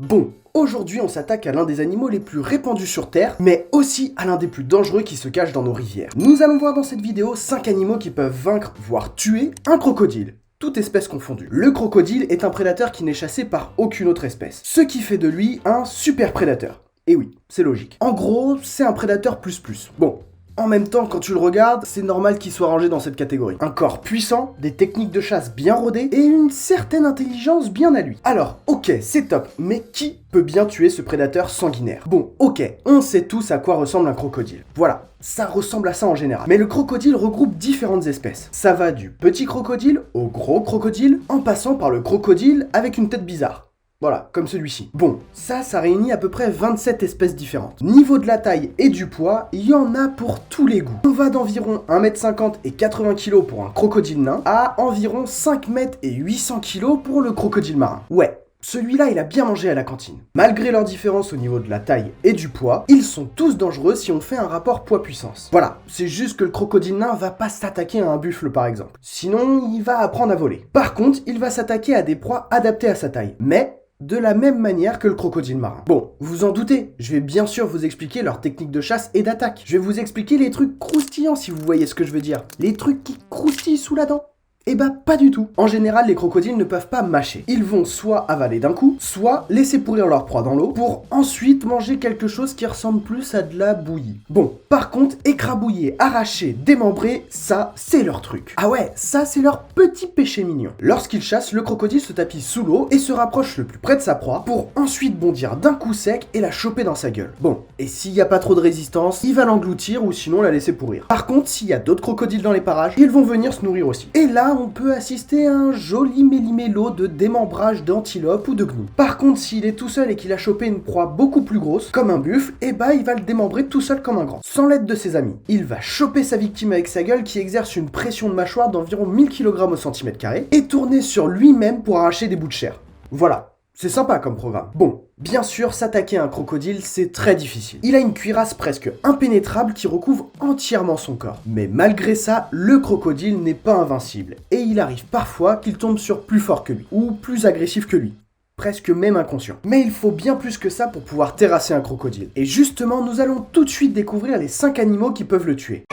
Bon, aujourd'hui on s'attaque à l'un des animaux les plus répandus sur Terre, mais aussi à l'un des plus dangereux qui se cache dans nos rivières. Nous allons voir dans cette vidéo 5 animaux qui peuvent vaincre, voire tuer, un crocodile. Toute espèce confondue. Le crocodile est un prédateur qui n'est chassé par aucune autre espèce, ce qui fait de lui un super prédateur. Et oui, c'est logique. En gros, c'est un prédateur plus. Bon. En même temps, quand tu le regardes, c'est normal qu'il soit rangé dans cette catégorie. Un corps puissant, des techniques de chasse bien rodées et une certaine intelligence bien à lui. Alors, ok, c'est top, mais qui peut bien tuer ce prédateur sanguinaire? Bon, ok, on sait tous à quoi ressemble un crocodile. Voilà, ça ressemble à ça en général. Mais le crocodile regroupe différentes espèces. Ça va du petit crocodile au gros crocodile, en passant par le crocodile avec une tête bizarre. Voilà, comme celui-ci. Bon, ça réunit à peu près 27 espèces différentes. Niveau de la taille et du poids, il y en a pour tous les goûts. On va d'environ 1m50 et 80 kg pour un crocodile nain, à environ 5 mètres et 800 kg pour le crocodile marin. Ouais, celui-là, il a bien mangé à la cantine. Malgré leur différence au niveau de la taille et du poids, ils sont tous dangereux si on fait un rapport poids-puissance. Voilà, c'est juste que le crocodile nain va pas s'attaquer à un buffle par exemple. Sinon, il va apprendre à voler. Par contre, il va s'attaquer à des proies adaptées à sa taille. Mais de la même manière que le crocodile marin. Bon, vous en doutez, je vais bien sûr vous expliquer leurs techniques de chasse et d'attaque. Je vais vous expliquer les trucs croustillants si vous voyez ce que je veux dire. Les trucs qui croustillent sous la dent. Eh bah pas du tout. En général, les crocodiles ne peuvent pas mâcher. Ils vont soit avaler d'un coup, soit laisser pourrir leur proie dans l'eau pour ensuite manger quelque chose qui ressemble plus à de la bouillie. Bon, par contre, écrabouiller, arracher, démembrer, ça, c'est leur truc. Ah ouais, ça, c'est leur petit péché mignon. Lorsqu'ils chassent, le crocodile se tapit sous l'eau et se rapproche le plus près de sa proie pour ensuite bondir d'un coup sec et la choper dans sa gueule. Bon, et s'il n'y a pas trop de résistance, il va l'engloutir ou sinon la laisser pourrir. Par contre, s'il y a d'autres crocodiles dans les parages, ils vont venir se nourrir aussi. Et là, on peut assister à un joli méli-mélo de démembrage d'antilope ou de gnou. Par contre, s'il est tout seul et qu'il a chopé une proie beaucoup plus grosse, comme un buffle, et bah il va le démembrer tout seul comme un grand, sans l'aide de ses amis. Il va choper sa victime avec sa gueule qui exerce une pression de mâchoire d'environ 1000 kg au centimètre carré et tourner sur lui-même pour arracher des bouts de chair. Voilà. C'est sympa comme programme. Bon, bien sûr, s'attaquer à un crocodile, c'est très difficile. Il a une cuirasse presque impénétrable qui recouvre entièrement son corps. Mais malgré ça, le crocodile n'est pas invincible. Et il arrive parfois qu'il tombe sur plus fort que lui, ou plus agressif que lui. Presque même inconscient. Mais il faut bien plus que ça pour pouvoir terrasser un crocodile. Et justement, nous allons tout de suite découvrir les 5 animaux qui peuvent le tuer.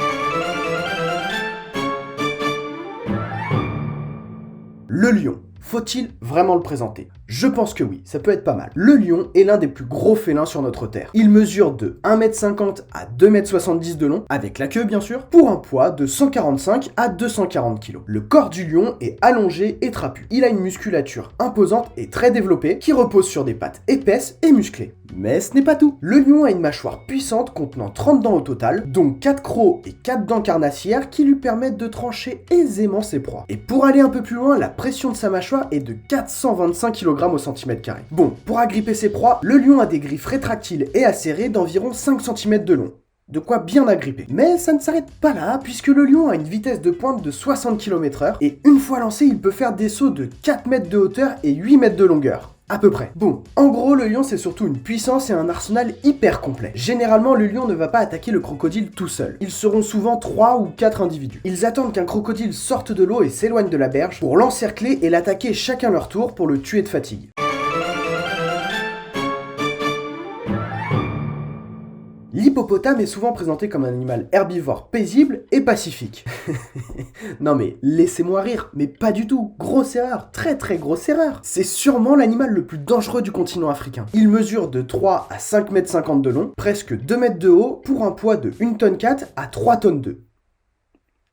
Le lion. Faut-il vraiment le présenter? Je pense que oui, ça peut être pas mal. Le lion est l'un des plus gros félins sur notre terre. Il mesure de 1m50 à 2m70 de long, avec la queue bien sûr, pour un poids de 145 à 240 kg. Le corps du lion est allongé et trapu. Il a une musculature imposante et très développée qui repose sur des pattes épaisses et musclées. Mais ce n'est pas tout. Le lion a une mâchoire puissante contenant 30 dents au total, dont 4 crocs et 4 dents carnassières qui lui permettent de trancher aisément ses proies. Et pour aller un peu plus loin, la pression de sa mâchoire est de 425 kg au centimètre carré. Bon, pour agripper ses proies, le lion a des griffes rétractiles et acérées d'environ 5 cm de long. De quoi bien agripper. Mais ça ne s'arrête pas là, puisque le lion a une vitesse de pointe de 60 km/h, et une fois lancé, il peut faire des sauts de 4 mètres de hauteur et 8 mètres de longueur. À peu près. Bon, en gros, le lion c'est surtout une puissance et un arsenal hyper complet. Généralement, le lion ne va pas attaquer le crocodile tout seul. Ils seront souvent 3 ou 4 individus. Ils attendent qu'un crocodile sorte de l'eau et s'éloigne de la berge pour l'encercler et l'attaquer chacun leur tour pour le tuer de fatigue. L'hippopotame est souvent présenté comme un animal herbivore paisible et pacifique. Non mais, laissez-moi rire, mais pas du tout. Grosse erreur, très grosse erreur. C'est sûrement l'animal le plus dangereux du continent africain. Il mesure de 3 à 5,50 m de long, presque 2 mètres de haut, pour un poids de 1,4 tonne à 3 tonnes 2.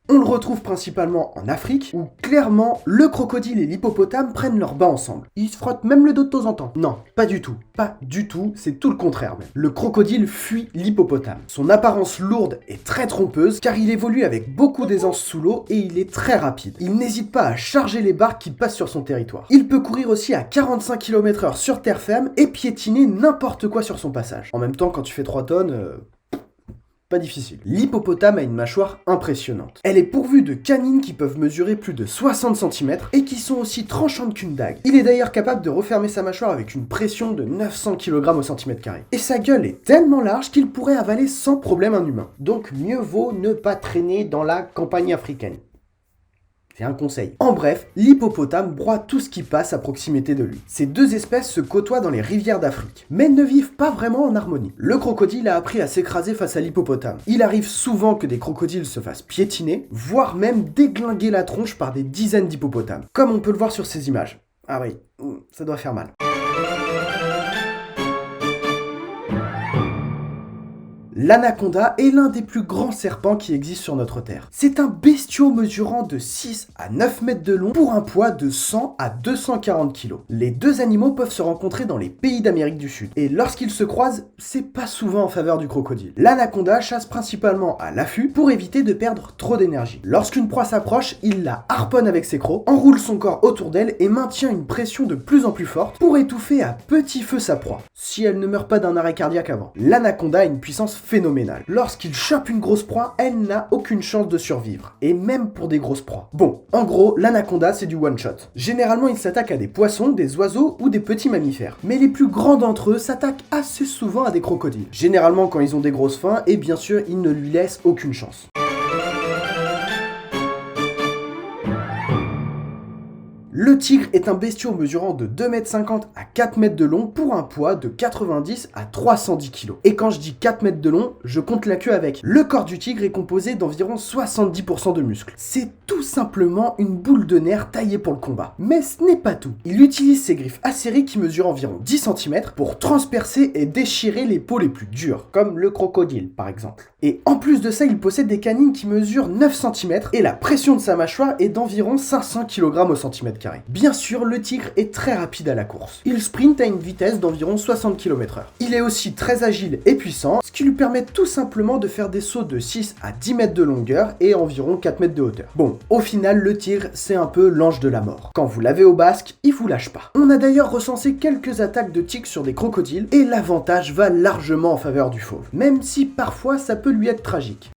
On le retrouve principalement en Afrique, où clairement, le crocodile et l'hippopotame prennent leur bain ensemble. Ils se frottent même le dos de temps en temps. Non, pas du tout. Pas du tout, c'est tout le contraire même. Le crocodile fuit l'hippopotame. Son apparence lourde est très trompeuse, car il évolue avec beaucoup d'aisance sous l'eau et il est très rapide. Il n'hésite pas à charger les barques qui passent sur son territoire. Il peut courir aussi à 45 km/h sur terre ferme et piétiner n'importe quoi sur son passage. En même temps, quand tu fais 3 tonnes... pas difficile. L'hippopotame a une mâchoire impressionnante. Elle est pourvue de canines qui peuvent mesurer plus de 60 cm et qui sont aussi tranchantes qu'une dague. Il est d'ailleurs capable de refermer sa mâchoire avec une pression de 900 kg au centimètre carré. Et sa gueule est tellement large qu'il pourrait avaler sans problème un humain. Donc mieux vaut ne pas traîner dans la campagne africaine. c'est un conseil. En bref, l'hippopotame broie tout ce qui passe à proximité de lui. Ces deux espèces se côtoient dans les rivières d'Afrique, mais ne vivent pas vraiment en harmonie. Le crocodile a appris à s'écraser face à l'hippopotame. Il arrive souvent que des crocodiles se fassent piétiner, voire même déglinguer la tronche par des dizaines d'hippopotames, comme on peut le voir sur ces images. Ah oui, ça doit faire mal. L'anaconda est l'un des plus grands serpents qui existent sur notre Terre. C'est un bestiau mesurant de 6 à 9 mètres de long pour un poids de 100 à 240 kg. Les deux animaux peuvent se rencontrer dans les pays d'Amérique du Sud. Et lorsqu'ils se croisent, c'est pas souvent en faveur du crocodile. L'anaconda chasse principalement à l'affût pour éviter de perdre trop d'énergie. Lorsqu'une proie s'approche, il la harponne avec ses crocs, enroule son corps autour d'elle et maintient une pression de plus en plus forte pour étouffer à petit feu sa proie, si elle ne meurt pas d'un arrêt cardiaque avant. L'anaconda a une puissance phénoménale. Lorsqu'il chope une grosse proie, elle n'a aucune chance de survivre. Et même pour des grosses proies. Bon, en gros, l'anaconda c'est du one shot. Généralement, il s'attaque à des poissons, des oiseaux ou des petits mammifères. Mais les plus grands d'entre eux s'attaquent assez souvent à des crocodiles. Généralement quand ils ont des grosses fins et bien sûr, ils ne lui laissent aucune chance. Le tigre est un bestiau mesurant de 2,50 m à 4 mètres de long pour un poids de 90 à 310 kg. Et quand je dis 4 mètres de long, je compte la queue avec. Le corps du tigre est composé d'environ 70% de muscles. C'est tout simplement une boule de nerfs taillée pour le combat. Mais ce n'est pas tout. Il utilise ses griffes acérées qui mesurent environ 10 cm pour transpercer et déchirer les peaux les plus dures, comme le crocodile par exemple. Et en plus de ça, il possède des canines qui mesurent 9 cm et la pression de sa mâchoire est d'environ 500 kg au centimètre carré. Bien sûr, le tigre est très rapide à la course. Il sprint à une vitesse d'environ 60 km/h. Il est aussi très agile et puissant, ce qui lui permet tout simplement de faire des sauts de 6 à 10 mètres de longueur et environ 4 mètres de hauteur. Bon, au final, le tigre, c'est un peu l'ange de la mort. Quand vous l'avez au basque, il vous lâche pas. On a d'ailleurs recensé quelques attaques de tigres sur des crocodiles et l'avantage va largement en faveur du fauve, même si parfois ça peut lui être tragique.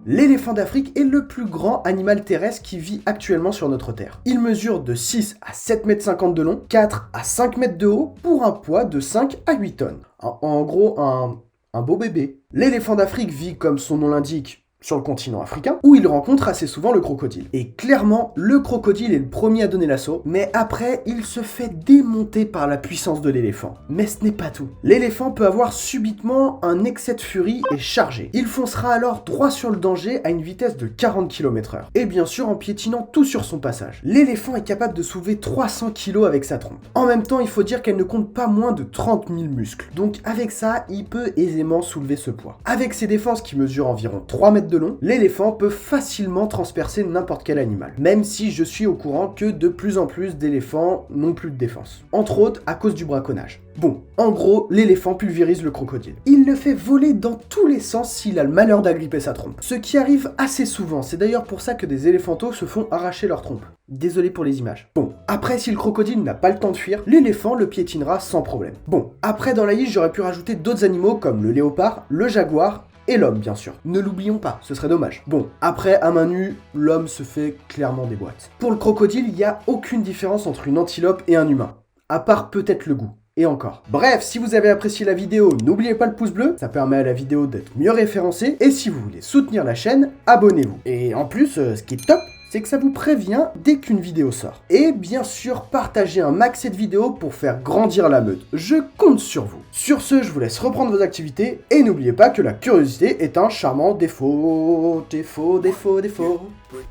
L'éléphant d'Afrique est le plus grand animal terrestre qui vit actuellement sur notre Terre. Il mesure de 6 à 7,50 m de long, 4 à 5 mètres de haut pour un poids de 5 à 8 tonnes. En gros, un beau bébé. L'éléphant d'Afrique vit, comme son nom l'indique, sur le continent africain, où il rencontre assez souvent le crocodile. Et clairement, le crocodile est le premier à donner l'assaut, mais après, il se fait démonter par la puissance de l'éléphant. Mais ce n'est pas tout. L'éléphant peut avoir subitement un excès de furie et charger. Il foncera alors droit sur le danger à une vitesse de 40 km/h. Et bien sûr, en piétinant tout sur son passage. L'éléphant est capable de soulever 300 kg avec sa trompe. En même temps, il faut dire qu'elle ne compte pas moins de 30 000 muscles. Donc avec ça, il peut aisément soulever ce poids. Avec ses défenses qui mesurent environ 3 mètres de long, l'éléphant peut facilement transpercer n'importe quel animal. Même si je suis au courant que de plus en plus d'éléphants n'ont plus de défense. Entre autres à cause du braconnage. Bon, en gros, l'éléphant pulvérise le crocodile. Il le fait voler dans tous les sens s'il a le malheur d'agripper sa trompe. Ce qui arrive assez souvent, c'est d'ailleurs pour ça que des éléphantos se font arracher leur trompe. Désolé pour les images. Bon, après si le crocodile n'a pas le temps de fuir, l'éléphant le piétinera sans problème. Bon, après dans la liste j'aurais pu rajouter d'autres animaux comme le léopard, le jaguar, et l'homme, bien sûr. Ne l'oublions pas, ce serait dommage. Bon, après, à main nue, l'homme se fait clairement des boîtes. Pour le crocodile, il n'y a aucune différence entre une antilope et un humain. À part peut-être le goût. Et encore. Bref, si vous avez apprécié la vidéo, n'oubliez pas le pouce bleu, ça permet à la vidéo d'être mieux référencée. Et si vous voulez soutenir la chaîne, abonnez-vous. Et en plus, ce qui est top, c'est que ça vous prévient dès qu'une vidéo sort. Et bien sûr, partagez un max cette vidéo pour faire grandir la meute. Je compte sur vous. Sur ce, je vous laisse reprendre vos activités et n'oubliez pas que la curiosité est un charmant défaut.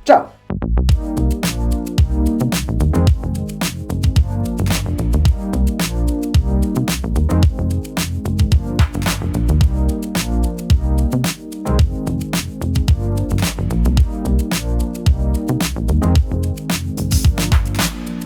Ciao!